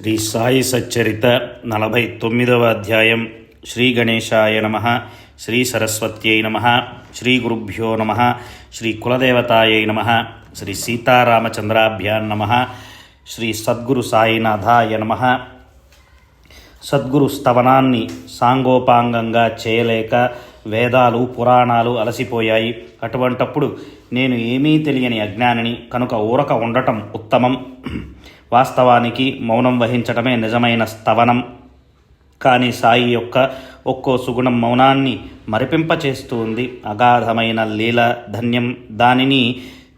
శ్రీ సాయి సచ్చరిత 49వ అధ్యాయం. శ్రీ గణేశాయ నమః. శ్రీ సరస్వత్యై నమః. శ్రీ గురుభ్యో నమః. శ్రీ కులదేవతాయై నమః. శ్రీ సీతారామచంద్రాభ్యాం నమః. శ్రీ సద్గురు సాయినాథాయ నమః. సద్గురు స్తవనాన్ని సాంగోపాంగంగా చేయలేక వేదాలు పురాణాలు అలసిపోయాయి. అటువంటప్పుడు నేను ఏమీ తెలియని అజ్ఞానిని కనుక ఊరక ఉండటం ఉత్తమం. వాస్తవానికి మౌనం వహించటమే నిజమైన స్తవనం. కానీ సాయి యొక్క ఒక్కో సుగుణం మౌనాన్ని మరిపింపచేస్తూ ఉంది. అగాధమైన లీల ధన్యం. దానిని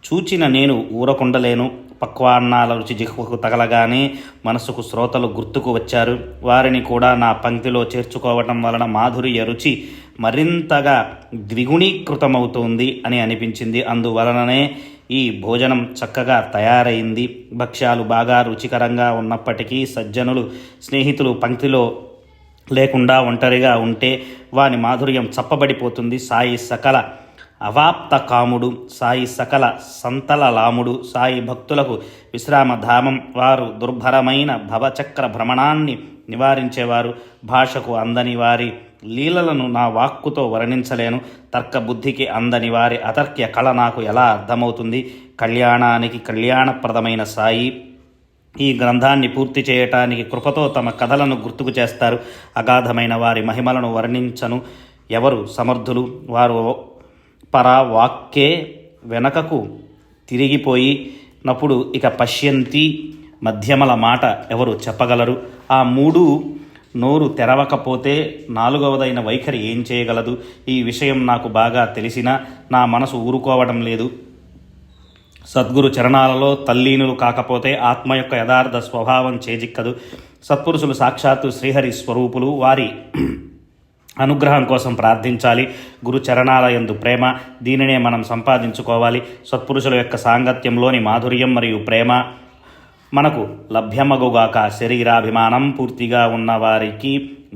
చూచిన నేను ఊరకుండలేను. పక్వాన్నాల రుచి జిహ్వకు తగలగానే మనసుకు శ్రోతలు గుర్తుకు వచ్చారు. వారిని కూడా నా పంక్తిలో చేర్చుకోవటం వలన మాధుర్య రుచి మరింతగా ద్విగుణీకృతమవుతోంది అని అనిపించింది. అందువలననే ఈ భోజనం చక్కగా తయారైంది. భక్ష్యాలు బాగా రుచికరంగా ఉన్నప్పటికీ సజ్జనులు స్నేహితులు పంక్తిలో లేకుండా ఒంటరిగా ఉంటే వాని మాధుర్యం చప్పబడిపోతుంది. సాయి సకల అవాప్త కాముడు, సాయి సకల సంతలలాముడు, సాయి భక్తులకు విశ్రామధామం. వారు దుర్భరమైన భవచక్ర భ్రమణాన్ని నివారించేవారు. భాషకు అందని వారి లీలలను నా వాక్కుతో వర్ణించలేను. తర్క బుద్ధికి అందని వారి అతర్క్య కళ నాకు ఎలా అర్థమవుతుంది? కళ్యాణానికి కళ్యాణప్రదమైన సాయి ఈ గ్రంథాన్ని పూర్తి చేయటానికి కృపతో తమ కథలను గుర్తుకు చేస్తారు. అగాధమైన వారి మహిమలను వర్ణించను ఎవరు సమర్థులు? వారు వాక్కే వెనకకు తిరిగిపోయినప్పుడు ఇక పశ్యంతి మధ్యమల మాట ఎవరు చెప్పగలరు? ఆ మూడు నోరు తెరవకపోతే నాలుగవదైన వైఖరి ఏం చేయగలదు? ఈ విషయం నాకు బాగా తెలిసినా నా మనసు ఊరుకోవడం లేదు. సద్గురు చరణాలలో తల్లీనులు కాకపోతే ఆత్మ యొక్క యథార్థ స్వభావం చేజిక్కదు. సత్పురుషులు సాక్షాత్తు శ్రీహరి స్వరూపులు. వారి అనుగ్రహం కోసం ప్రార్థించాలి. గురు చరణాలయందు ప్రేమ, దీనినే మనం సంపాదించుకోవాలి. సత్పురుషుల యొక్క సాంగత్యంలోని మాధుర్యం మరియు ప్రేమ మనకు లభ్యమగుగాక. శరీరాభిమానం పూర్తిగా ఉన్నవారికి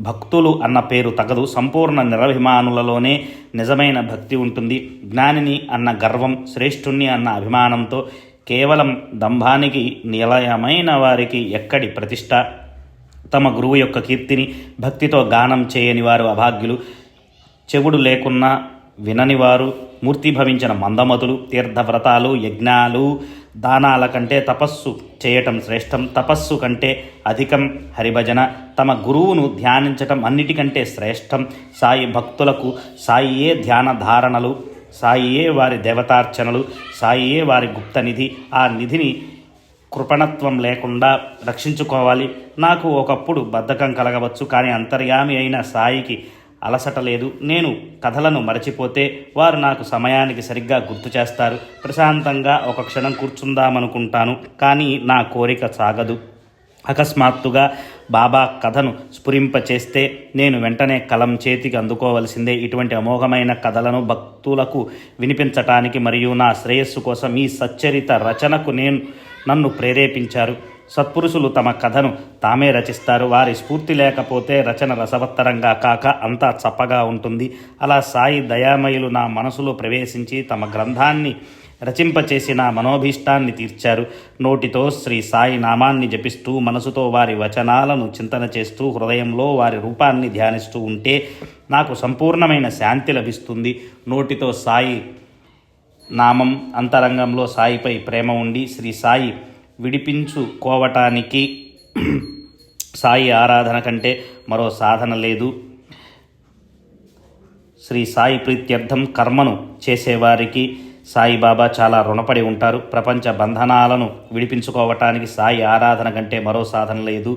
భక్తులు అన్న పేరు తగదు. సంపూర్ణ నిరభిమానులలోనే నిజమైన భక్తి ఉంటుంది. జ్ఞానిని అన్న గర్వం, శ్రేష్ఠుణ్ణి అన్న అభిమానంతో కేవలం దంభానికి నిలయమైన వారికి ఎక్కడి ప్రతిష్ట? తమ గురువు యొక్క కీర్తిని భక్తితో గానం చేయని వారు అభాగ్యులు. చెవుడు లేకున్నా విననివారు మూర్తిభవించిన మందమతులు. తీర్థవ్రతాలు, యజ్ఞాలు, దానాల కంటే తపస్సు చేయటం శ్రేష్టం. తపస్సు కంటే అధికం హరిభజన. తమ గురువును ధ్యానించటం అన్నిటికంటే శ్రేష్టం. సాయి భక్తులకు సాయియే ధ్యాన ధారణలు, సాయియే వారి దేవతార్చనలు, సాయియే వారి గుప్తనిధి. ఆ నిధిని కృపణత్వం లేకుండా రక్షించుకోవాలి. నాకు ఒకప్పుడు బద్ధకం కలగవచ్చు, కానీ అంతర్యామి అయిన సాయికి అలసట లేదు. నేను కథలను మరచిపోతే వారు నాకు సమయానికి సరిగ్గా గుర్తు చేస్తారు. ప్రశాంతంగా ఒక క్షణం కూర్చుందామనుకుంటాను, కానీ నా కోరిక సాగదు. అకస్మాత్తుగా బాబా కథను స్ఫురింపచేస్తే నేను వెంటనే కలం చేతికి అందుకోవలసిందే. ఇటువంటి అమోఘమైన కథలను భక్తులకు వినిపించటానికి మరియు నా శ్రేయస్సు కోసం ఈ సచ్చరిత రచనకు నన్ను ప్రేరేపించారు. సత్పురుషులు తమ కథను తామే రచిస్తారు. వారి స్ఫూర్తి లేకపోతే రచన రసవత్తరంగా కాక అంతా చప్పగా ఉంటుంది. అలా సాయి దయామయులు నా మనసులో ప్రవేశించి తమ గ్రంథాన్ని రచింపచేసి నా మనోభీష్టాన్ని తీర్చారు. నోటితో శ్రీ సాయి నామాన్ని జపిస్తూ, మనసుతో వారి వచనాలను చింతన చేస్తూ, హృదయంలో వారి రూపాన్ని ధ్యానిస్తూ ఉంటే నాకు సంపూర్ణమైన శాంతి లభిస్తుంది. నోటితో సాయి నామం, అంతరంగంలో సాయిపై ప్రేమ ఉండి శ్రీ సాయి విడిపించుకోవటానికి సాయి ఆరాధన కంటే మరో సాధన లేదు. శ్రీ సాయి ప్రీత్యర్థం కర్మను చేసేవారికి సాయిబాబా చాలా రుణపడి ఉంటారు. ప్రపంచ బంధనాలను విడిపించుకోవటానికి సాయి ఆరాధన కంటే మరో సాధన లేదు.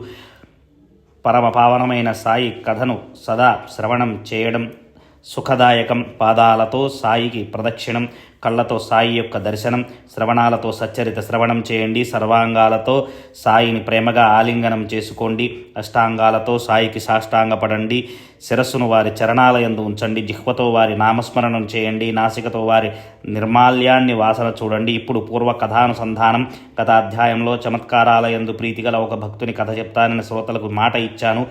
పరమ పావనమైన సాయి కథను సదా శ్రవణం చేయడం సుఖదాయకం. పాదాలతో సాయికి ప్రదక్షిణం, కళ్ళతో సాయి యొక్క దర్శనం, శ్రవణాలతో సచ్చరిత శ్రవణం చేయండి. సర్వాంగాలతో సాయిని ప్రేమగా ఆలింగనం చేసుకోండి. అష్టాంగాలతో సాయికి సాష్టాంగపడండి. శిరస్సును వారి చరణాలయందు ఉంచండి. జిహ్వతో వారి నామస్మరణం చేయండి. నాసికతో వారి నిర్మాల్యాన్ని వాసన చూడండి. ఇప్పుడు పూర్వ కథానుసంధానం. గత అధ్యాయంలో చమత్కారాలయందు ప్రీతిగల ఒక భక్తుని కథ చెప్తానని శ్రోతలకు మాట ఇచ్చాను.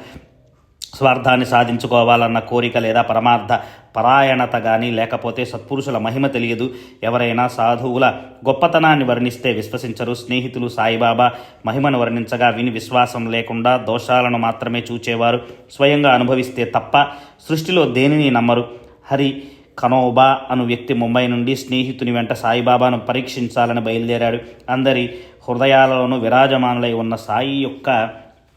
స్వార్థాన్ని సాధించుకోవాలన్న కోరిక లేదా పరమార్థ పరాయణత కానీ లేకపోతే సత్పురుషుల మహిమ తెలియదు. ఎవరైనా సాధువుల గొప్పతనాన్ని వర్ణిస్తే విశ్వసించరు. స్నేహితులు సాయిబాబా మహిమను వర్ణించగా విని విశ్వాసం లేకుండా దోషాలను మాత్రమే చూచేవారు. స్వయంగా అనుభవిస్తే తప్ప సృష్టిలో దేనిని నమ్మరు. హరి కనోబా అను వ్యక్తి ముంబై నుండి స్నేహితుని వెంట సాయిబాబాను పరీక్షించాలని బయలుదేరాడు. అందరి హృదయాలలోనూ విరాజమానులై ఉన్న సాయి యొక్క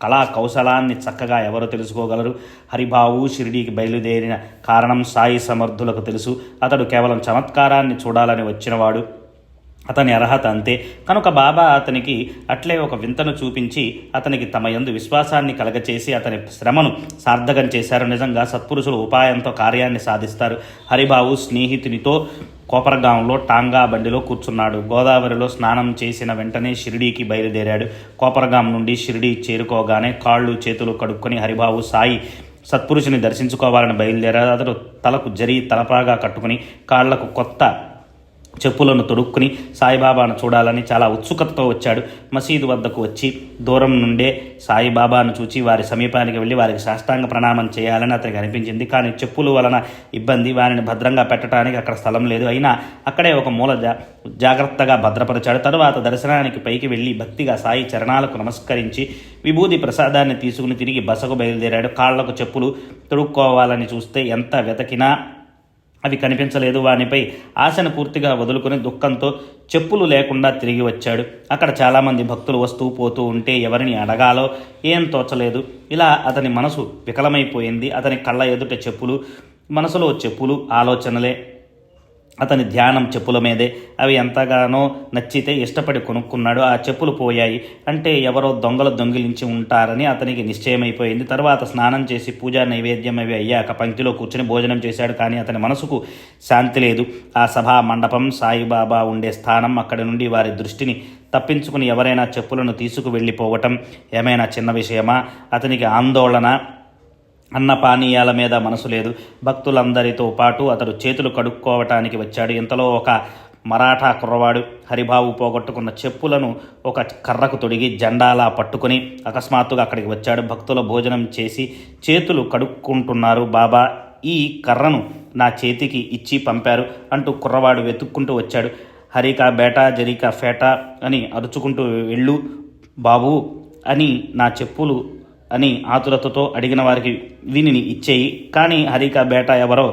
కళా కౌశలాన్ని చక్కగా ఎవరు తెలుసుకోగలరు? హరిబాబు షిరిడీకి బయలుదేరిన కారణం సాయి సమర్థులకు తెలుసు. అతడు కేవలం చమత్కారాన్ని చూడాలని వచ్చినవాడు. అతని అర్హత అంతే. కనుక బాబా అతనికి అట్లే ఒక వింతను చూపించి అతనికి తమ యందు విశ్వాసాన్ని కలగచేసి అతని శ్రమను సార్థకం చేశారు. నిజంగా సత్పురుషులు ఉపాయంతో కార్యాన్ని సాధిస్తారు. హరిబాబు స్నేహితునితో కోపరగాంలో టాంగా బండిలో కూర్చున్నాడు. గోదావరిలో స్నానం చేసిన వెంటనే షిరిడీకి బయలుదేరాడు. కోపరగాం నుండి షిరిడీ చేరుకోగానే కాళ్ళు చేతులు కడుక్కొని హరిబాబు సాయి సత్పురుషుని దర్శించుకోవాలని బయలుదేరాడు. అతడు తలకు జరీ తలపాగా కట్టుకుని కాళ్లకు కొత్త చెప్పులను తొడుక్కుని సాయిబాబాను చూడాలని చాలా ఉత్సుకతతో వచ్చాడు. మసీదు వద్దకు వచ్చి దూరం నుండే సాయిబాబాను చూచి వారి సమీపానికి వెళ్ళి వారికి సాష్టాంగ ప్రణామం చేయాలని అతనికి అనిపించింది. కానీ చెప్పుల వలన ఇబ్బంది, వారిని భద్రంగా పెట్టడానికి అక్కడ స్థలం లేదు. అయినా అక్కడే ఒక మూల జాగ్రత్తగా భద్రపరిచాడు. తరువాత దర్శనానికి పైకి వెళ్ళి భక్తిగా సాయి చరణాలకు నమస్కరించి విభూది ప్రసాదాన్ని తీసుకుని తిరిగి బసకు బయలుదేరాడు. కాళ్లకు చెప్పులు తొడుక్కోవాలని చూస్తే ఎంత వెతకినా అవి కనిపించలేదు. వానిపై ఆశను పూర్తిగా వదులుకొని దుఃఖంతో చెప్పులు లేకుండా తిరిగి వచ్చాడు. అక్కడ చాలామంది భక్తులు వస్తూ పోతూ ఉంటే ఎవరిని అడగాలో ఏం తోచలేదు. ఇలా అతని మనసు వికలమైపోయింది. అతని కళ్ళ ఎదుట చెప్పులు, మనసులో చెప్పులు, ఆలోచనలే. అతని ధ్యానం చెప్పుల మీదే. అవి ఎంతగానో నచ్చితే ఇష్టపడి కొనుక్కున్నాడు. ఆ చెప్పులు పోయాయి అంటే ఎవరో దొంగలు దొంగిలించి ఉంటారని అతనికి నిశ్చయమైపోయింది. తర్వాత స్నానం చేసి పూజా నైవేద్యం అవి అయ్యాక పంక్తిలో కూర్చుని భోజనం చేశాడు. కానీ అతని మనసుకు శాంతి లేదు. ఆ సభా మండపం, సాయిబాబా ఉండే స్థానం, అక్కడి నుండి వారి దృష్టిని తప్పించుకుని ఎవరైనా చెప్పులను తీసుకు వెళ్ళిపోవటం ఏమైనా చిన్న విషయమా? అతనికి ఆందోళన, అన్నపానీయాల మీద మనసు లేదు. భక్తులందరితో పాటు అతడు చేతులు కడుక్కోవటానికి వచ్చాడు. ఇంతలో ఒక మరాఠా కుర్రవాడు హరిబాబు పోగొట్టుకున్న చెప్పులను ఒక కర్రకు తొడిగి జెండాలా పట్టుకుని అకస్మాత్తుగా అక్కడికి వచ్చాడు. భక్తుల భోజనం చేసి చేతులు కడుక్కుంటున్నారు. బాబా ఈ కర్రను నా చేతికి ఇచ్చి పంపారు అంటూ కుర్రవాడు వెతుక్కుంటూ వచ్చాడు. హరికా బేటా జరికా ఫేటా అని అరుచుకుంటూ వెళ్ళు బాబు అని నా చెప్పులు అని ఆతురతతో అడిగిన వారికి వీనిని ఇచ్చేయి. కానీ హరికా బేటా ఎవరో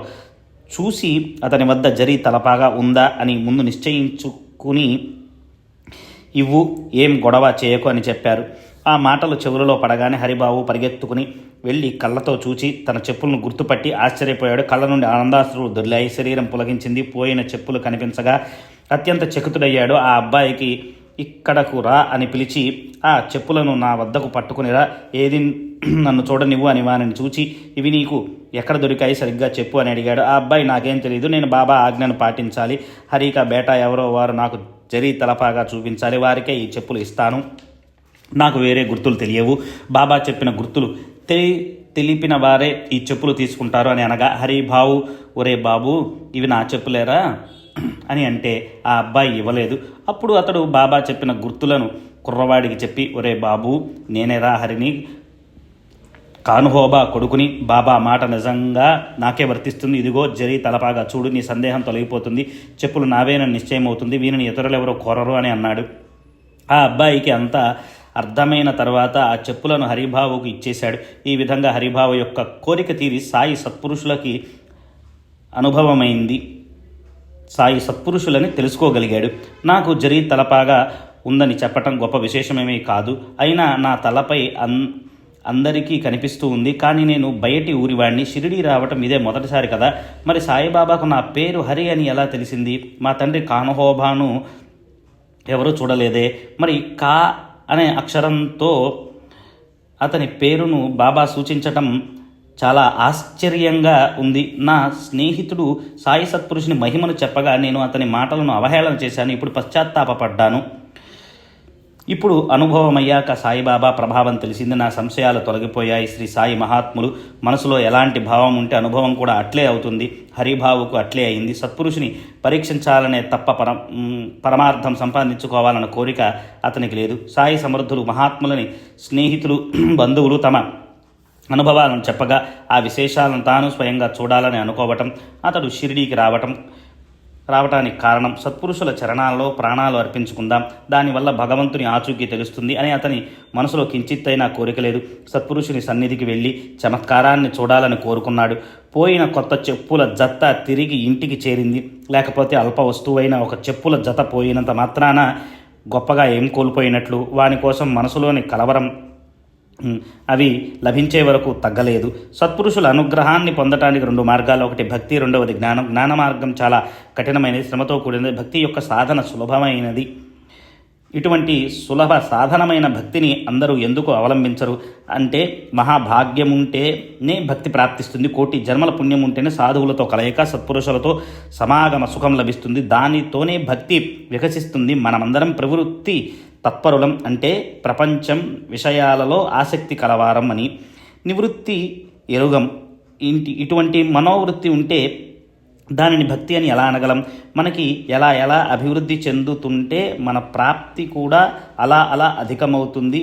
చూసి అతని వద్ద జరీ తలపాగా ఉందా అని ముందు నిశ్చయించుకుని ఇవ్వు, ఏం గొడవ చేయకు అని చెప్పారు. ఆ మాటలు చెవులలో పడగానే హరిబాబు పరిగెత్తుకుని వెళ్ళి కళ్ళతో చూచి తన చెప్పులను గుర్తుపట్టి ఆశ్చర్యపోయాడు. కళ్ళ నుండి ఆనందాశ్రులు దొర్లాయి. శరీరం పులకించింది. పోయిన చెప్పులు కనిపించగా అత్యంత చకితుడయ్యాడు. ఆ అబ్బాయికి ఇక్కడకు రా అని పిలిచి ఆ చెప్పులను నా వద్దకు పట్టుకునిరా, ఏది నన్ను చూడనివ్వు అని వారిని చూచి ఇవి నీకు ఎక్కడ దొరికాయి సరిగ్గా చెప్పు అని అడిగాడు. ఆ అబ్బాయి నాకేం తెలియదు, నేను బాబా ఆజ్ఞను పాటించాలి. హరికా బేటా ఎవరో వారు నాకు జరీ తలపాగా చూపించాలి, వారికే ఈ చెప్పులు ఇస్తాను, నాకు వేరే గుర్తులు తెలియవు. బాబా చెప్పిన గుర్తులు తెలిపిన వారే ఈ చెప్పులు తీసుకుంటారు అని అనగా హరిబాబు ఒరే బాబు ఇవి నా చెప్పులేరా అని అంటే ఆ అబ్బాయి ఇవ్వలేదు. అప్పుడు అతడు బాబా చెప్పిన గుర్తులను కుర్రవాడికి చెప్పి ఒరే బాబు నేనేరా హరిని కానుహోబా కొడుకుని, బాబా మాట నిజంగా నాకే వర్తిస్తుంది, ఇదిగో జరీ తలపాగా చూడు, నీ సందేహం తొలగిపోతుంది, చెప్పులు నావేనని నిశ్చయం అవుతుంది, వీనిని ఇతరులెవరో కోరరు అని అన్నాడు. ఆ అబ్బాయికి అంతా అర్థమైన తర్వాత ఆ చెప్పులను హరిబాబుకు ఇచ్చేశాడు. ఈ విధంగా హరిబాబు యొక్క కోరిక తీరి సాయి సత్పురుషులకి అనుభవమైంది. సాయి సత్పురుషులని తెలుసుకోగలిగాడు. నాకు జరీ తలపాగా ఉందని చెప్పటం గొప్ప విశేషమేమీ కాదు. అయినా నా తలపై అందరికీ కనిపిస్తూ ఉంది. కానీ నేను బయటి ఊరివాడిని, షిరిడీ రావటం ఇదే మొదటిసారి కదా. మరి సాయిబాబాకు నా పేరు హరి అని ఎలా తెలిసింది? మా తండ్రి కానుహోబాను ఎవరూ చూడలేదే. మరి కా అనే అక్షరంతో అతని పేరును బాబా సూచించటం చాలా ఆశ్చర్యంగా ఉంది. నా స్నేహితుడు సాయి సత్పురుషుని మహిమను చెప్పగా నేను అతని మాటలను అవహేళన చేశాను. ఇప్పుడు పశ్చాత్తాపడ్డాను. ఇప్పుడు అనుభవమయ్యాక సాయిబాబా ప్రభావం తెలిసింది. నా సంశయాలు తొలగిపోయాయి. శ్రీ సాయి మహాత్ములు మనసులో ఎలాంటి భావం ఉంటే అనుభవం కూడా అట్లే అవుతుంది. హరిబావుకు అట్లే అయింది. సత్పురుషుని పరీక్షించాలనే తప్ప పరమార్థం సంపాదించుకోవాలన్న కోరిక అతనికి లేదు. సాయి సమర్థులు మహాత్ములని స్నేహితులు బంధువులు తమ అనుభవాలను చెప్పగా ఆ విశేషాలను తాను స్వయంగా చూడాలని అనుకోవటం, అతడు షిరిడీకి రావటానికి కారణం సత్పురుషుల చరణాల్లో ప్రాణాలు అర్పించుకుందాం, దానివల్ల భగవంతుని ఆచూకీ తెలుస్తుంది అని అతని మనసులో కించిత్తైనా కోరిక లేదు. సత్పురుషుని సన్నిధికి వెళ్ళి చమత్కారాన్ని చూడాలని కోరుకున్నాడు. పోయిన కొత్త చెప్పుల జత తిరిగి ఇంటికి చేరింది. లేకపోతే అల్ప వస్తువైన ఒక చెప్పుల జత పోయినంత మాత్రాన గొప్పగా ఏం కోల్పోయినట్లు? వాని కోసం మనసులోని కలవరం అవి లభించే వరకు తగ్గలేదు. సత్పురుషుల అనుగ్రహాన్ని పొందటానికి 2 మార్గాలు. ఒకటి భక్తి, రెండవది జ్ఞానం. జ్ఞాన మార్గం చాలా కఠినమైనది, శ్రమతో కూడినది. భక్తి యొక్క సాధన సులభమైనది. ఇటువంటి సులభ సాధనమైన భక్తిని అందరూ ఎందుకు అవలంబించరు అంటే, మహాభాగ్యం ఉంటేనే భక్తి ప్రాప్తిస్తుంది. కోటి జన్మల పుణ్యం ఉంటేనే సాధువులతో కలయిక, సత్పురుషులతో సమాగమ సుఖం లభిస్తుంది. దానితోనే భక్తి వికసిస్తుంది. మనమందరం ప్రవృత్తి తత్పరులం అంటే ప్రపంచం విషయాలలో ఆసక్తి కలవారం అని, నివృత్తి ఎరుగం. ఇటువంటి మనోవృత్తి ఉంటే దానిని భక్తి అని ఎలా అనగలం? మనకి ఎలా ఎలా అభివృద్ధి చెందుతుంటే మన ప్రాప్తి కూడా అలా అలా అధికమవుతుంది.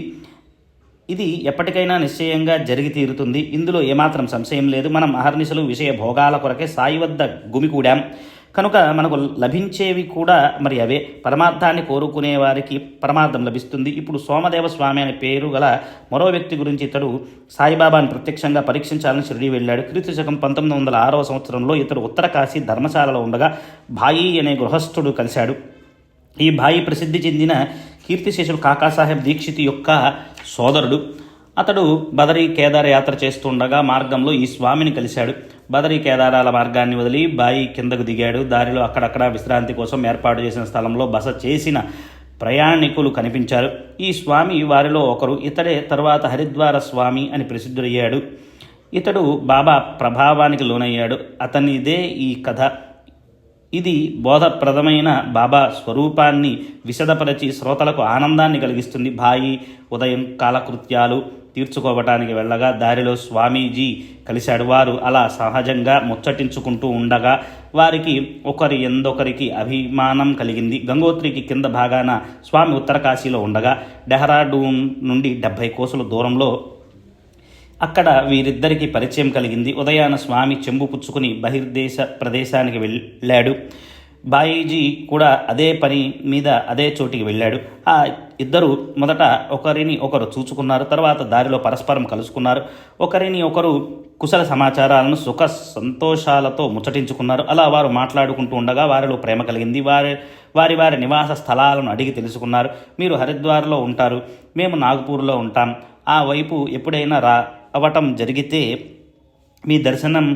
ఇది ఎప్పటికైనా నిశ్చయంగా జరిగి తీరుతుంది. ఇందులో ఏమాత్రం సంశయం లేదు. మనం అహర్నిశలు విషయ భోగాల కొరకే సాయి వద్ద గుమికూడాం కనుక మనకు లభించేవి కూడా మరి అవే. పరమార్థాన్ని కోరుకునే వారికి పరమార్థం లభిస్తుంది. ఇప్పుడు సోమదేవ స్వామి అనే పేరు గల మరో వ్యక్తి గురించి ఇతడు సాయిబాబాను ప్రత్యక్షంగా పరీక్షించాలని షిరిడీ వెళ్ళాడు. క్రీస్తు శకం 1906వ సంవత్సరంలో ఇతడు ఉత్తరకాశీ ధర్మశాలలో ఉండగా భాయి అనే గృహస్థుడు కలిశాడు. ఈ భాయి ప్రసిద్ధి చెందిన కీర్తిశేషుడు కాకాసాహెబ్ దీక్షిత్ యొక్క సోదరుడు. అతడు బదరీ కేదార యాత్ర చేస్తుండగా మార్గంలో ఈ స్వామిని కలిశాడు. బదరీ కేదారాల మార్గాన్ని వదిలి బాయి కిందకు దిగాడు. దారిలో అక్కడక్కడ విశ్రాంతి కోసం ఏర్పాటు చేసిన స్థలంలో బస చేసిన ప్రయాణికులు కనిపించారు. ఈ స్వామి వారిలో ఒకరు. ఇతడే తరువాత హరిద్వార స్వామి అని ప్రసిద్ధుడయ్యాడు. ఇతడు బాబా ప్రభావానికి లోనయ్యాడు. అతనిదే ఈ కథ. ఇది బోధప్రదమైన బాబా స్వరూపాన్ని విశదపరచి శ్రోతలకు ఆనందాన్ని కలిగిస్తుంది. భాయి ఉదయం కాలకృత్యాలు తీర్చుకోవటానికి వెళ్ళగా దారిలో స్వామీజీ కలిశాడు. వారు అలా సహజంగా ముచ్చటించుకుంటూ ఉండగా వారికి ఒకరి ఎందొకరికి అభిమానం కలిగింది. గంగోత్రికి కింద భాగాన స్వామి ఉత్తరకాశీలో ఉండగా డెహ్రాడూన్ నుండి 70 కోసుల దూరంలో అక్కడ వీరిద్దరికీ పరిచయం కలిగింది. ఉదయాన స్వామి చెంబు పుచ్చుకుని బహిర్దేశ ప్రదేశానికి వెళ్ళాడు. బాయిజీ కూడా అదే పని మీద అదే చోటికి వెళ్ళాడు. ఆ ఇద్దరు మొదట ఒకరిని ఒకరు చూచుకున్నారు. తర్వాత దారిలో పరస్పరం కలుసుకున్నారు. ఒకరిని ఒకరు కుశల సమాచారాలను సుఖ సంతోషాలతో ముచ్చటించుకున్నారు. అలా వారు మాట్లాడుకుంటూ ఉండగా వారిలో ప్రేమ కలిగింది. వారి నివాస స్థలాలను అడిగి తెలుసుకున్నారు. మీరు హరిద్వార్లో ఉంటారు, మేము నాగపూర్లో ఉంటాం. ఆ వైపు ఎప్పుడైనా రావటం జరిగితే మీ దర్శనం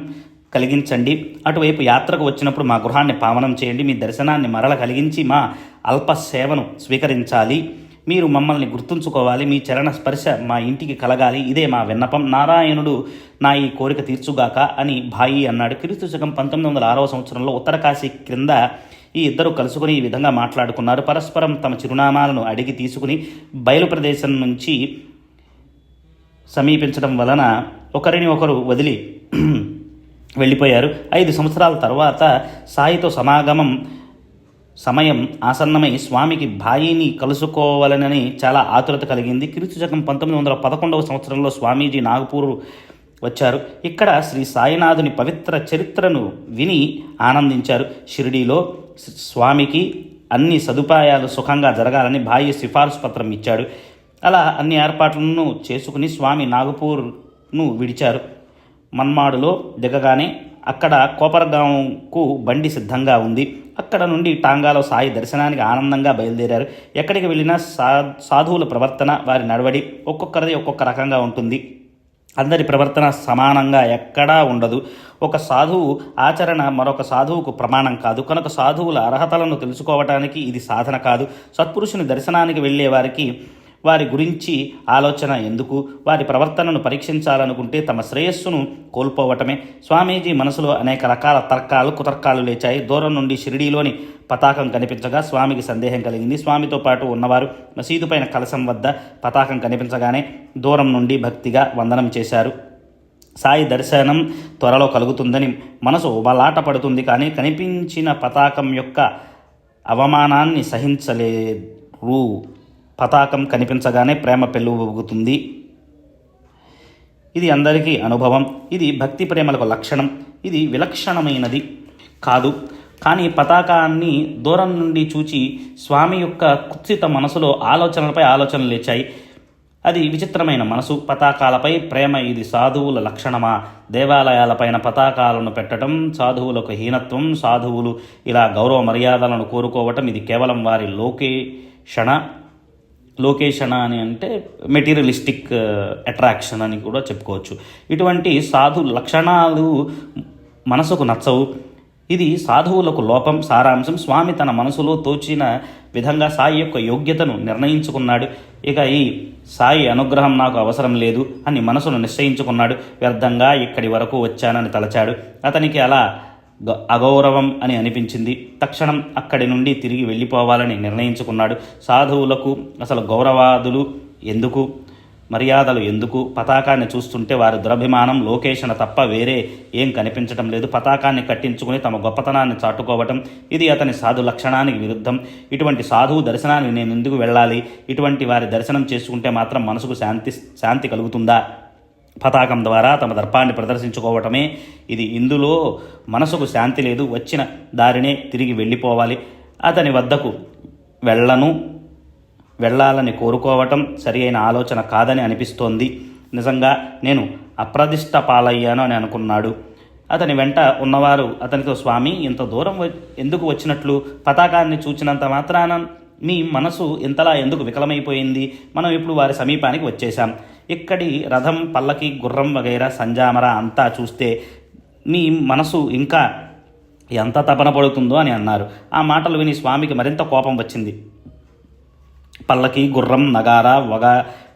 కలిగించండి. అటువైపు యాత్రకు వచ్చినప్పుడు మా గృహాన్ని పావనం చేయండి. మీ దర్శనాన్ని మరల కలిగించి మా అల్ప సేవను స్వీకరించాలి. మీరు మమ్మల్ని గుర్తుంచుకోవాలి. మీ చరణ స్పర్శ మా ఇంటికి కలగాలి. ఇదే మా విన్నపం. నారాయణుడు నా ఈ కోరిక తీర్చుగాక అని భాయి అన్నాడు. క్రీస్తు శకం 1906వ సంవత్సరంలో ఉత్తరకాశీ క్రింద ఈ ఇద్దరు కలుసుకుని ఈ విధంగా మాట్లాడుకున్నారు. పరస్పరం తమ చిరునామాలను అడిగి తీసుకుని బయలు ప్రదేశం నుంచి సమీపించడం వలన ఒకరిని ఒకరు వదిలి వెళ్ళిపోయారు. 5 సంవత్సరాల తర్వాత సాయితో సమాగమం సమయం ఆసన్నమై స్వామికి భాయిని కలుసుకోవాలనని చాలా ఆతురత కలిగింది. క్రీస్తు శకం 1911వ సంవత్సరంలో స్వామీజీ నాగపూర్ వచ్చారు. ఇక్కడ శ్రీ సాయినాథుని పవిత్ర చరిత్రను విని ఆనందించారు. షిరిడీలో స్వామికి అన్ని సదుపాయాలు సుఖంగా జరగాలని భాయి సిఫార్సు పత్రం ఇచ్చాడు. అలా అన్ని ఏర్పాట్లను చేసుకుని స్వామి నాగపూర్ను విడిచారు. మన్మాడులో దిగగానే అక్కడ కోపర్గాంకు బండి సిద్ధంగా ఉంది. అక్కడ నుండి టాంగాలో సాయి దర్శనానికి ఆనందంగా బయలుదేరారు. ఎక్కడికి వెళ్ళినా సాధువుల ప్రవర్తన, వారి నడవడి ఒక్కొక్కరిది ఒక్కొక్క రకంగా ఉంటుంది. అందరి ప్రవర్తన సమానంగా ఎక్కడా ఉండదు. ఒక సాధువు ఆచరణ మరొక సాధువుకు ప్రమాణం కాదు. కనుక సాధువుల అర్హతలను తెలుసుకోవటానికి ఇది సాధన కాదు. సత్పురుషుని దర్శనానికి వెళ్ళే వారికి వారి గురించి ఆలోచన ఎందుకు? వారి ప్రవర్తనను పరీక్షించాలనుకుంటే తమ శ్రేయస్సును కోల్పోవటమే. స్వామీజీ మనసులో అనేక రకాల కుతర్కాలు లేచాయి. దూరం నుండి షిరిడీలోని పతాకం కనిపించగా స్వామికి సందేహం కలిగింది. స్వామితో పాటు ఉన్నవారు మసీదు పైన కలశం వద్ద పతాకం కనిపించగానే దూరం నుండి భక్తిగా వందనం చేశారు. సాయి దర్శనం త్వరలో కలుగుతుందని మనసు ఉబలాట పడుతుంది. కానీ కనిపించిన పతాకం యొక్క అవమానాన్ని సహించలేరు. పతాకం కనిపించగానే ప్రేమ పెళ్ళుబుగుతుంది. ఇది అందరికీ అనుభవం. ఇది భక్తి ప్రేమలకు లక్షణం. ఇది విలక్షణమైనది కాదు. కానీ పతాకాన్ని దూరం నుండి చూచి స్వామి యొక్క కుత్సిత మనసులో ఆలోచనలపై ఆలోచనలు లేచాయి. అది విచిత్రమైన మనసు. పతాకాలపై ప్రేమ ఇది సాధువుల లక్షణమా? దేవాలయాలపైన పతాకాలను పెట్టడం సాధువులకు హీనత్వం. సాధువులు ఇలా గౌరవ మర్యాదలను కోరుకోవటం ఇది కేవలం వారి లోకేషణ అని అంటే మెటీరియలిస్టిక్ అట్రాక్షన్ అని కూడా చెప్పుకోవచ్చు. ఇటువంటి సాధు లక్షణాలు మనసుకు నచ్చవు. ఇది సాధువులకు లోపం. సారాంశం, స్వామి తన మనసులో తోచిన విధంగా సాయి యొక్క యోగ్యతను నిర్ణయించుకున్నాడు. ఇక ఈ సాయి అనుగ్రహం నాకు అవసరం లేదు అని మనసును నిశ్చయించుకున్నాడు. వ్యర్థంగా ఇక్కడి వరకు వచ్చానని తలచాడు. అతనికి అలా అగౌరవం అని అనిపించింది. తక్షణం అక్కడి నుండి తిరిగి వెళ్ళిపోవాలని నిర్ణయించుకున్నాడు. సాధువులకు అసలు గౌరవాదులు ఎందుకు, మర్యాదలు ఎందుకు? పతాకాన్ని చూస్తుంటే వారి దురభిమానం, లోకేషణ తప్ప వేరే ఏం కనిపించడం లేదు. పతాకాన్ని కట్టించుకుని తమ గొప్పతనాన్ని చాటుకోవటం ఇది అతని సాధు లక్షణానికి విరుద్ధం. ఇటువంటి సాధువు దర్శనానికి నేను ఎందుకు వెళ్ళాలి? ఇటువంటి వారి దర్శనం చేసుకుంటే మాత్రం మనసుకు శాంతి కలుగుతుందా? పతాకం ద్వారా తమ దర్పాన్ని ప్రదర్శించుకోవటమే ఇది. ఇందులో మనసుకు శాంతి లేదు. వచ్చిన దారినే తిరిగి వెళ్ళిపోవాలి. అతని వద్దకు వెళ్ళాలని కోరుకోవటం సరి అయిన ఆలోచన కాదని అనిపిస్తోంది. నిజంగా నేను అప్రదిష్ట పాలయ్యాను అని అనుకున్నాడు. అతని వెంట ఉన్నవారు అతనితో, స్వామి ఇంత దూరం ఎందుకు వచ్చినట్లు? పతాకాన్ని చూచినంత మాత్రాన మీ మనసు ఇంతలా ఎందుకు వికలమైపోయింది? మనం ఇప్పుడు వారి సమీపానికి వచ్చేశాం. ఇక్కడి రథం, పల్లకి, గుర్రం వగైరా సంజామర అంతా చూస్తే మీ మనసు ఇంకా ఎంత తపన పడుతుందో అని అన్నారు. ఆ మాటలు విని స్వామికి మరింత కోపం వచ్చింది. పల్లకి, గుర్రం, నగార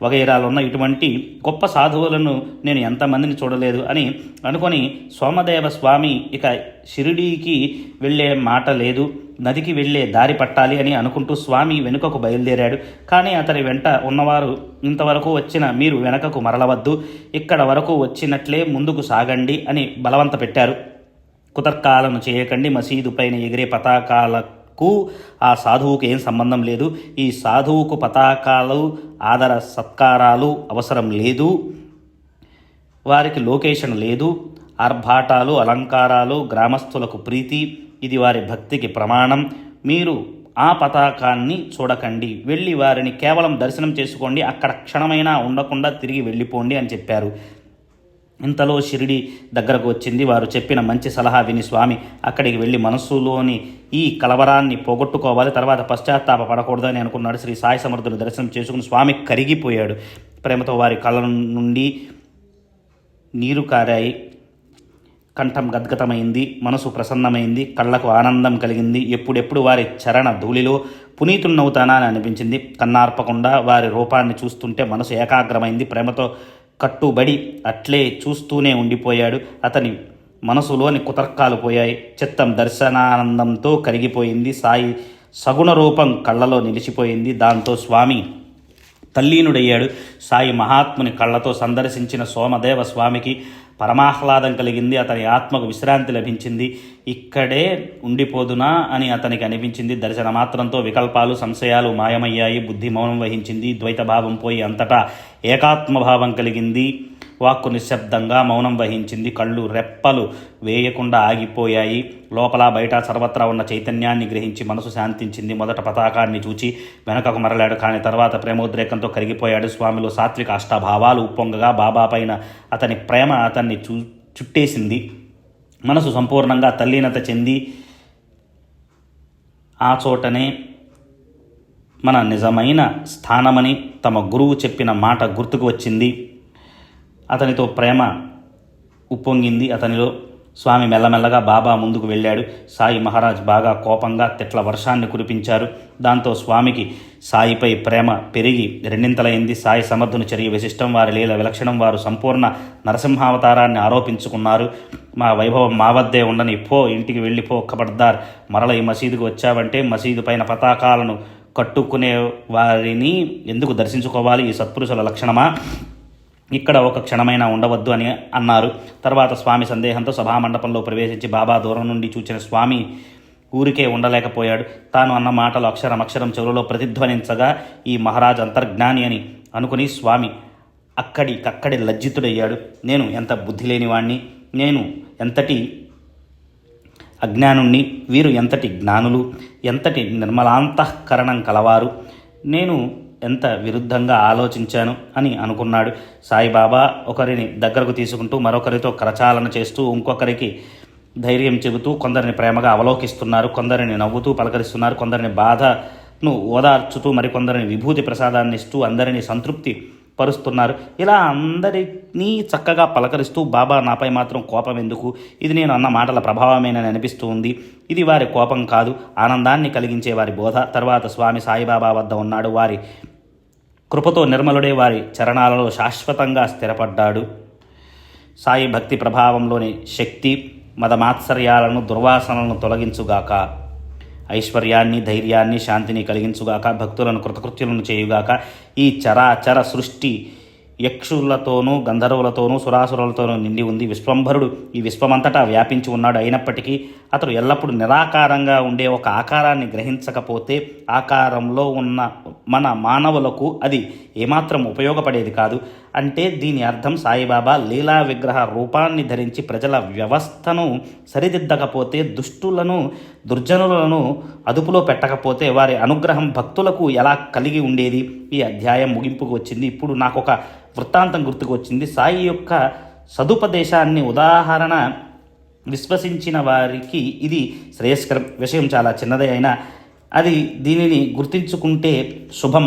వగైరాలు ఉన్న ఇటువంటి గొప్ప సాధువులను నేను ఎంతమందిని చూడలేదు అని అనుకొని, సోమదేవ స్వామి ఇక షిరిడీకి వెళ్ళే మాట లేదు, నదికి వెళ్ళే దారి పట్టాలి అని అనుకుంటూ స్వామి వెనుకకు బయలుదేరాడు. కానీ అతని వెంట ఉన్నవారు, ఇంతవరకు వచ్చిన మీరు వెనకకు మరలవద్దు, ఇక్కడ వరకు వచ్చినట్లే ముందుకు సాగండి అని బలవంత పెట్టారు. కుతర్కాలను చేయకండి. మసీదు పైన ఎగిరే పతాకాలకు ఆ సాధువుకు ఏం సంబంధం లేదు. ఈ సాధువుకు పతాకాలు, ఆదర సత్కారాలు అవసరం లేదు. వారికి లొకేషన్ లేదు. ఆర్భాటాలు, అలంకారాలు గ్రామస్తులకు ప్రీతి. ఇది వారి భక్తికి ప్రమాణం. మీరు ఆ పతాకాన్ని చూడకండి. వెళ్ళి వారిని కేవలం దర్శనం చేసుకోండి. అక్కడ క్షణమైనా ఉండకుండా తిరిగి వెళ్ళిపోండి అని చెప్పారు. ఇంతలో షిరిడి దగ్గరకు వచ్చింది. వారు చెప్పిన మంచి సలహా విని స్వామి అక్కడికి వెళ్ళి మనస్సులోని ఈ కలవరాన్ని పోగొట్టుకోవాలి, తర్వాత పశ్చాత్తాప పడకూడదని అనుకున్నాడు. శ్రీ సాయి సమర్థుని దర్శనం చేసుకుని స్వామి కరిగిపోయాడు. ప్రేమతో వారి కళ్ళ నుండి నీరు కారాయి. కంఠం గద్గతమైంది. మనసు ప్రసన్నమైంది. కళ్ళకు ఆనందం కలిగింది. ఎప్పుడెప్పుడు వారి చరణ ధూళిలో పునీతున్నవుతానా అని అనిపించింది. కన్నార్పకుండా వారి రూపాన్ని చూస్తుంటే మనసు ఏకాగ్రమైంది. ప్రేమతో కట్టుబడి అట్లే చూస్తూనే ఉండిపోయాడు. అతని మనసులోని కుతర్కాలు పోయాయి. చిత్తం దర్శనానందంతో కరిగిపోయింది. సాయి సగుణ రూపం కళ్ళలో నిలిచిపోయింది. దాంతో స్వామి తల్లీనుడయ్యాడు. సాయి మహాత్ముని కళ్ళతో సందర్శించిన సోమదేవ స్వామికి పరమాహ్లాదం కలిగింది. అతని ఆత్మకు విశ్రాంతి లభించింది. ఇక్కడే ఉండిపోదునా అని అతనికి అనిపించింది. దర్శన మాత్రంతో వికల్పాలు, సంశయాలు మాయమయ్యాయి. బుద్ధి మౌనం వహించింది. ద్వైత భావం పోయి అంతటా ఏకాత్మభావం కలిగింది. వాక్కు నిశ్శబ్దంగా మౌనం వహించింది. కళ్ళు రెప్పలు వేయకుండా ఆగిపోయాయి. లోపల బయట సర్వత్రా ఉన్న చైతన్యాన్ని గ్రహించి మనసు శాంతించింది. మొదట పతాకాన్ని చూచి వెనకకు మరలాడు. కానీ తర్వాత ప్రేమోద్రేకంతో కరిగిపోయాడు. స్వామిలో సాత్విక అష్టాభావాలు ఉప్పొంగగా బాబా పైన అతని ప్రేమ అతన్ని చుట్టేసింది. మనసు సంపూర్ణంగా తల్లీనత చెంది ఆ చోటనే మన నిజమైన స్థానమని తమ గురువు చెప్పిన మాట గుర్తుకు వచ్చింది. అతనితో ప్రేమ ఉప్పొంగింది అతనిలో. స్వామి మెల్లమెల్లగా బాబా ముందుకు వెళ్ళాడు. సాయి మహారాజ్ బాగా కోపంగా తిట్ల వర్షాన్ని కురిపించారు. దాంతో స్వామికి సాయిపై ప్రేమ పెరిగి రెండింతలైంది. సాయి సమర్థుని చర్య విశిష్టం, వారి లీల విలక్షణం. వారు సంపూర్ణ నరసింహావతారాన్ని ఆరోపించుకున్నారు. మా వైభవం మా వద్దే ఉండని, పో ఇంటికి వెళ్ళిపో ఖబర్దార్. మరల ఈ మసీదుకు వచ్చావంటే మసీదు పైన పతాకాలను కట్టుకునే వారిని ఎందుకు దర్శించుకోవాలి? ఈ సత్పురుషుల లక్షణమా? ఇక్కడ ఒక క్షణమైనా ఉండవద్దు అని అన్నారు. తర్వాత స్వామి సందేహంతో సభామండపంలో ప్రవేశించి బాబా దూరం నుండి చూచిన స్వామి ఊరికే ఉండలేకపోయాడు. తాను అన్న మాటలు అక్షరం చెవులలో ప్రతిధ్వనించగా ఈ మహారాజ్ అంతర్జ్ఞాని అని అనుకుని స్వామి అక్కడికక్కడి లజ్జితుడయ్యాడు. నేను ఎంత బుద్ధి లేనివాణ్ణి, నేను ఎంతటి అజ్ఞానుణ్ణి, వీరు ఎంతటి జ్ఞానులు, ఎంతటి నిర్మలాంతఃకరణం కలవారు, నేను ఎంత విరుద్ధంగా ఆలోచించాను అని అనుకున్నాడు. సాయిబాబా ఒకరిని దగ్గరకు తీసుకుంటూ మరొకరితో కరచాలన చేస్తూ ఇంకొకరికి ధైర్యం చెబుతూ కొందరిని ప్రేమగా అవలోకిస్తున్నారు, కొందరిని నవ్వుతూ పలకరిస్తున్నారు, కొందరిని బాధను ఓదార్చుతూ మరికొందరిని విభూతి ప్రసాదాన్ని ఇస్తూ అందరినీ సంతృప్తి పరుస్తున్నారు. ఇలా అందరినీ చక్కగా పలకరిస్తూ బాబా నాపై మాత్రం కోపం ఎందుకు, ఇది నేను అన్న మాటల ప్రభావమేనని అనిపిస్తూ ఉంది. ఇది వారి కోపం కాదు, ఆనందాన్ని కలిగించే వారి బోధ. తర్వాత స్వామి సాయిబాబా వద్ద ఉన్నాడు. వారి కృపతో నిర్మలుడే వారి చరణాలలో శాశ్వతంగా స్థిరపడ్డాడు. సాయి భక్తి ప్రభావంలోని శక్తి మదమాత్సర్యాలను దుర్వాసనలను తొలగించుగాక, ఐశ్వర్యాన్ని ధైర్యాన్ని శాంతిని కలిగించుగాక, భక్తులను కృతకృత్యులను చేయుగాక. ఈ చరాచర సృష్టి యక్షులతోనూ గంధర్వులతోనూ సురాసురులతోనూ నిండి ఉంది. విశ్వంభరుడు ఈ విశ్వమంతటా వ్యాపించి ఉన్నాడు. అయినప్పటికీ అతడు ఎల్లప్పుడూ నిరాకారంగా ఉండే ఒక ఆకారాన్ని గ్రహించకపోతే ఆకారంలో ఉన్న మన మానవులకు అది ఏమాత్రం ఉపయోగపడేది కాదు. అంటే దీని అర్థం సాయిబాబా లీలా విగ్రహ రూపాన్ని ధరించి ప్రజల వ్యవస్థను సరిదిద్దకపోతే, దుష్టులను దుర్జనులను అదుపులో పెట్టకపోతే వారి అనుగ్రహం భక్తులకు ఎలా కలిగి ఉండేది? ఈ అధ్యాయం ముగింపుకు వచ్చింది. ఇప్పుడు నాకు ఒక వృత్తాంతం గుర్తుకు వచ్చింది. సాయి యొక్క సదుపదేశాన్ని ఉదాహరణ విశ్వసించిన వారికి ఇది శ్రేయస్కరం. విషయం చాలా చిన్నదే అయినా అది దీనిని గుర్తించుకుంటే శుభం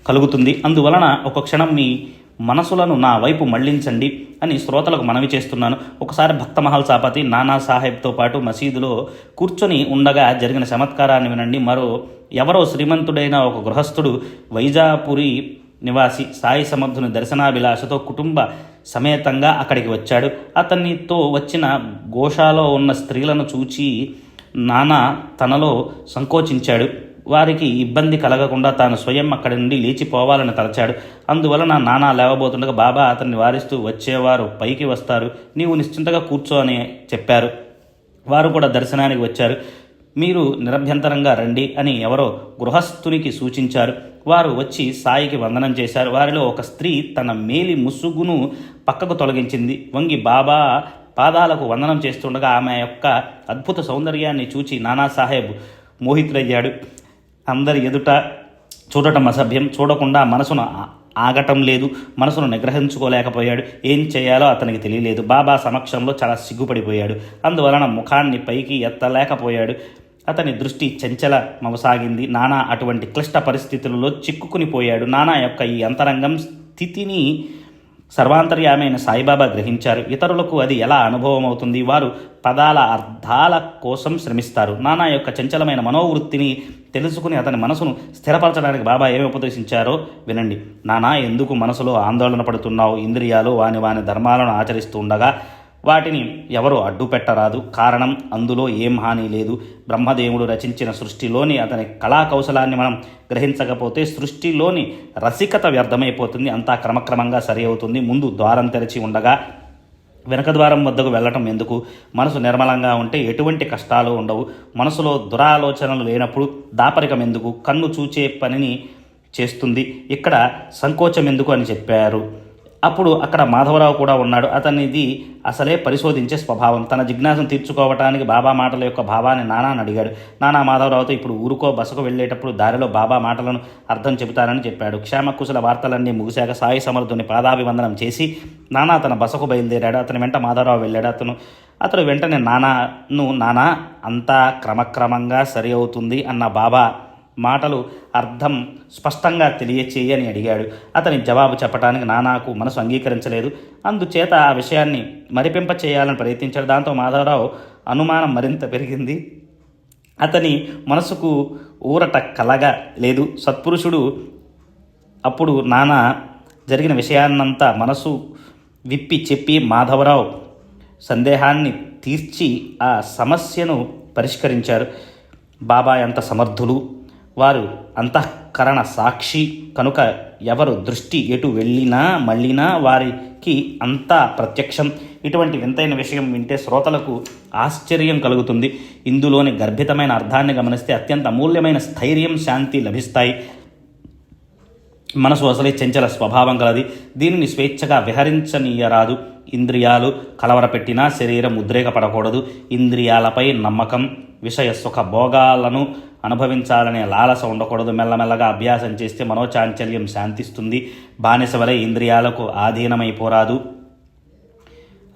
కలుగుతుంది. అందువలన ఒక క్షణం మీ మనసులను నా వైపు మళ్లించండి అని శ్రోతలకు మనవి చేస్తున్నాను. ఒకసారి భక్త మహల్ సాపతి నానా సాహెబ్తో పాటు మసీదులో కూర్చొని ఉండగా జరిగిన చమత్కారాన్ని వినండి. ఎవరో శ్రీమంతుడైన ఒక గృహస్థుడు వైజాపురి నివాసి సాయి సమర్థుని దర్శనాభిలాషతో కుటుంబ సమేతంగా అక్కడికి వచ్చాడు. అతనితో వచ్చిన గోషాలో ఉన్న స్త్రీలను చూచి నానా తనలో సంకోచించాడు. వారికి ఇబ్బంది కలగకుండా తాను స్వయం అక్కడి నుండి లేచిపోవాలని తలచాడు. అందువలన నానా లేవబోతుండగా బాబా అతన్ని వారిస్తూ, వచ్చేవారు పైకి వస్తారు, నీవు నిశ్చింతగా కూర్చో అని చెప్పారు. వారు కూడా దర్శనానికి వచ్చారు. మీరు నిరభ్యంతరంగా రండి అని ఎవరో గృహస్థునికి సూచించారు. వారు వచ్చి సాయికి వందనం చేశారు. వారిలో ఒక స్త్రీ తన మేలి ముసుగును పక్కకు తొలగించింది. వంగి బాబా పాదాలకు వందనం చేస్తుండగా ఆమె యొక్క అద్భుత సౌందర్యాన్ని చూచి నానాసాహెబ్ మోహితుడయ్యాడు. అందరి ఎదుట చూడటం అసభ్యం, చూడకుండా మనసును ఆగటం లేదు, మనసును నిగ్రహించుకోలేకపోయాడు. ఏం చేయాలో అతనికి తెలియలేదు. బాబా సమక్షంలో చాలా సిగ్గుపడిపోయాడు. అందువలన ముఖాన్ని పైకి ఎత్తలేకపోయాడు. అతని దృష్టి చంచలమవసాగింది. నానా అటువంటి క్లిష్ట పరిస్థితులలో చిక్కుకుని పోయాడు. నానా యొక్క ఈ అంతరంగం స్థితిని సర్వాంతర్యామైన సాయిబాబా గ్రహించారు. ఇతరులకు అది ఎలా అనుభవం అవుతుంది? వారు పదాల అర్థాల కోసం శ్రమిస్తారు. నానా యొక్క చంచలమైన మనోవృత్తిని తెలుసుకుని అతని మనసును స్థిరపరచడానికి బాబా ఏమి ఉపదేశించారో వినండి. నానా, ఎందుకు మనసులో ఆందోళన పడుతున్నావు? ఇంద్రియాలు వాని ధర్మాలను ఆచరిస్తూ ఉండగా వాటిని ఎవరు అడ్డుపెట్టరాదు. కారణం, అందులో ఏం హాని లేదు. బ్రహ్మదేవుడు రచించిన సృష్టిలోని అతని కళా కౌశలాన్ని మనం గ్రహించకపోతే సృష్టిలోని రసికత వ్యర్థమైపోతుంది. అంతా క్రమక్రమంగా సరి అవుతుంది. ముందు ద్వారం తెరిచి ఉండగా వెనక ద్వారం వద్దకు వెళ్ళటం ఎందుకు? మనసు నిర్మలంగా ఉంటే ఎటువంటి కష్టాలు ఉండవు. మనసులో దురాలోచనలు లేనప్పుడు దాపరికం ఎందుకు? కన్ను చూచే పనిని చేస్తుంది. ఇక్కడ సంకోచం ఎందుకు అని చెప్పారు. అప్పుడు అక్కడ మాధవరావు కూడా ఉన్నాడు. అతనిది అసలే పరిశోధించే స్వభావం. తన జిజ్ఞాసను తీర్చుకోవటానికి బాబా మాటల యొక్క భావాన్ని నానాని అడిగాడు. నానా మాధవరావుతో ఇప్పుడు ఊరుకో, బసకు వెళ్ళేటప్పుడు దారిలో బాబా మాటలను అర్థం చెబుతానని చెప్పాడు. క్షేమకుశల వార్తలన్నీ ముగిశాక సాయి సమర్థుని పాదాభివందనం చేసి నానా తన బసకు బయలుదేరాడు. అతని వెంట మాధవరావు వెళ్ళాడు. అతడు వెంటనే నానా అంతా క్రమక్రమంగా సరి అవుతుంది అన్న బాబా మాటలు అర్థం స్పష్టంగా తెలియచేయి అని అడిగాడు. అతని జవాబు చెప్పడానికి నానాకు మనసు అంగీకరించలేదు. అందుచేత ఆ విషయాన్ని మరిపింప చేయాలని ప్రయత్నించాడు. దాంతో మాధవరావు అనుమానం మరింత పెరిగింది. అతని మనసుకు ఊరట కలగా లేదు. సత్పురుషుడు అప్పుడు నానా జరిగిన విషయాన్నంతా మనసు విప్పి చెప్పి మాధవరావు సందేహాన్ని తీర్చి ఆ సమస్యను పరిష్కరించారు. బాబా ఎంత సమర్థులు! వారు అంతఃకరణ సాక్షి కనుక ఎవరు దృష్టి ఎటు వెళ్ళినా మళ్ళినా వారికి అంతా ప్రత్యక్షం. ఇటువంటి వింతైన విషయం వింటే శ్రోతలకు ఆశ్చర్యం కలుగుతుంది. ఇందులోని గర్భితమైన అర్థాన్ని గమనిస్తే అత్యంత అమూల్యమైన స్థైర్యం, శాంతి లభిస్తాయి. మనసు అసలే చంచల స్వభావం కలది. దీనిని స్వేచ్ఛగా విహరించనీయరాదు. ఇంద్రియాలు కలవరపెట్టినా శరీరం ఉద్రేకపడకూడదు. ఇంద్రియాలపై నమ్మకం, విషయ సుఖ భోగాలను అనుభవించాలనే లాలస ఉండకూడదు. మెల్లమెల్లగా అభ్యాసం చేస్తే మనోచాంచల్యం శాంతిస్తుంది. బానిస వలె ఇంద్రియాలకు ఆధీనమైపోరాదు.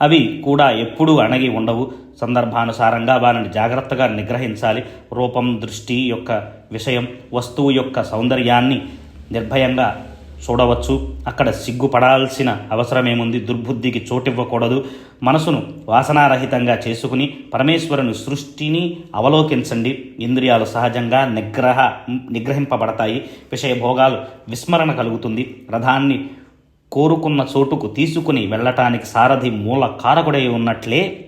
అవి కూడా ఎప్పుడూ అణగి ఉండవు. సందర్భానుసారంగా వారిని జాగ్రత్తగా నిగ్రహించాలి. రూపం, దృష్టి యొక్క విషయం, వస్తువు యొక్క సౌందర్యాన్ని నిర్భయంగా చూడవచ్చు. అక్కడ సిగ్గుపడాల్సిన అవసరమేముంది? దుర్బుద్ధికి చోటివ్వకూడదు. మనసును వాసనారహితంగా చేసుకుని పరమేశ్వరుని సృష్టిని అవలోకించండి. ఇంద్రియాలు సహజంగా నిగ్రహింపబడతాయి. విషయభోగాలు విస్మరణ కలుగుతుంది. రథాన్ని కోరుకున్న చోటుకు తీసుకుని వెళ్ళటానికి సారథి మూల కారకుడై ఉన్నట్లే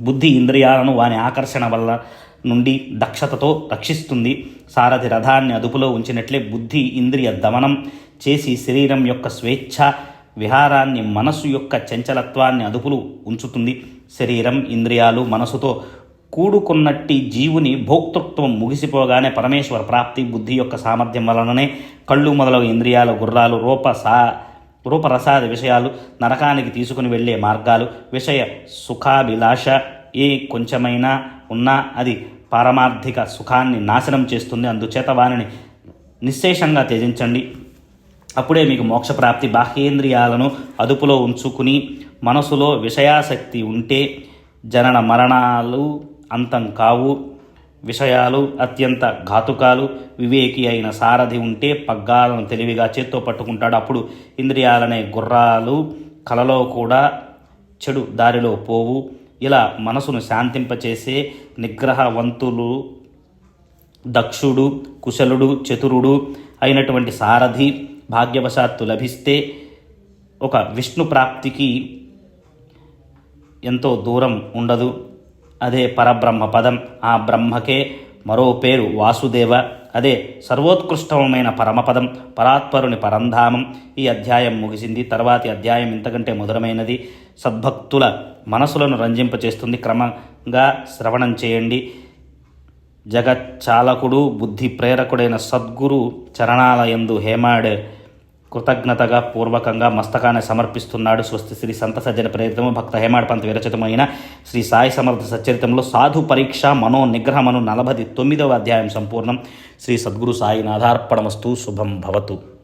బుద్ధి ఇంద్రియాలను వాని ఆకర్షణ వల్ల నుండి దక్షతతో రక్షిస్తుంది. సారథి రథాన్ని అదుపులో ఉంచినట్లే బుద్ధి ఇంద్రియ దమనం చేసి శరీరం యొక్క స్వేచ్ఛ విహారాన్ని, మనసు యొక్క చంచలత్వాన్ని అదుపులో ఉంచుతుంది. శరీరం, ఇంద్రియాలు, మనసుతో కూడుకున్నట్టి జీవుని భోక్తృత్వం ముగిసిపోగానే పరమేశ్వర ప్రాప్తి. బుద్ధి యొక్క సామర్థ్యం వలననే కళ్ళు మొదలగు ఇంద్రియాలు, గుర్రాలు, రూపరసాది విషయాలు నరకానికి తీసుకుని వెళ్ళే మార్గాలు. విషయ సుఖాభిలాష ఏ కొంచెమైనా ఉన్నా అది పారమార్థిక సుఖాన్ని నాశనం చేస్తుంది. అందుచేత వారిని నిశ్శేషంగా త్యజించండి. అప్పుడే మీకు మోక్షప్రాప్తి. బాహ్యేంద్రియాలను అదుపులో ఉంచుకుని మనసులో విషయాసక్తి ఉంటే జనన మరణాలు అంతం కావు. విషయాలు అత్యంత ఘాతుకాలు. వివేకి అయిన సారథి ఉంటే పగ్గాలను తెలివిగా చేత్తో పట్టుకుంటాడు. అప్పుడు ఇంద్రియాలనే గుర్రాలు కలలో కూడా చెడు దారిలో పోవు. ఇలా మనసును శాంతింపచేసే నిగ్రహవంతులు, దక్షుడు, కుశలుడు, చతురుడు అయినటువంటి సారథి భాగ్యవశాత్తు లభిస్తే ఒక విష్ణు ప్రాప్తికి ఎంతో దూరం ఉండదు. అదే పరబ్రహ్మ పదం. ఆ బ్రహ్మకే మరో పేరు వాసుదేవ. అదే సర్వోత్కృష్టమైన పరమపదం, పరాత్పరుని పరంధామం. ఈ అధ్యాయం ముగిసింది. తర్వాతి అధ్యాయం ఇంతకంటే మధురమైనది. సద్భక్తుల మనసులను రంజింపచేస్తుంది. క్రమంగా శ్రవణం చేయండి. జగచ్చాలకుడు, బుద్ధి ప్రేరకుడైన సద్గురు చరణాలయందు హేమాడ్ కృతజ్ఞతగా పూర్వకంగా మస్తకాన్ని సమర్పిస్తున్నాడు. స్వస్తి శ్రీ సంత సజ్జన ప్రేరితము భక్త హేమాడ్ పంత్ విరచితమైన శ్రీ సాయి సమర్థ సచ్చరితంలో సాధు పరీక్ష మనో నిగ్రహమను 49వ అధ్యాయం సంపూర్ణం. శ్రీ సద్గురు సాయినాథార్పణమస్తు. శుభం భవతు.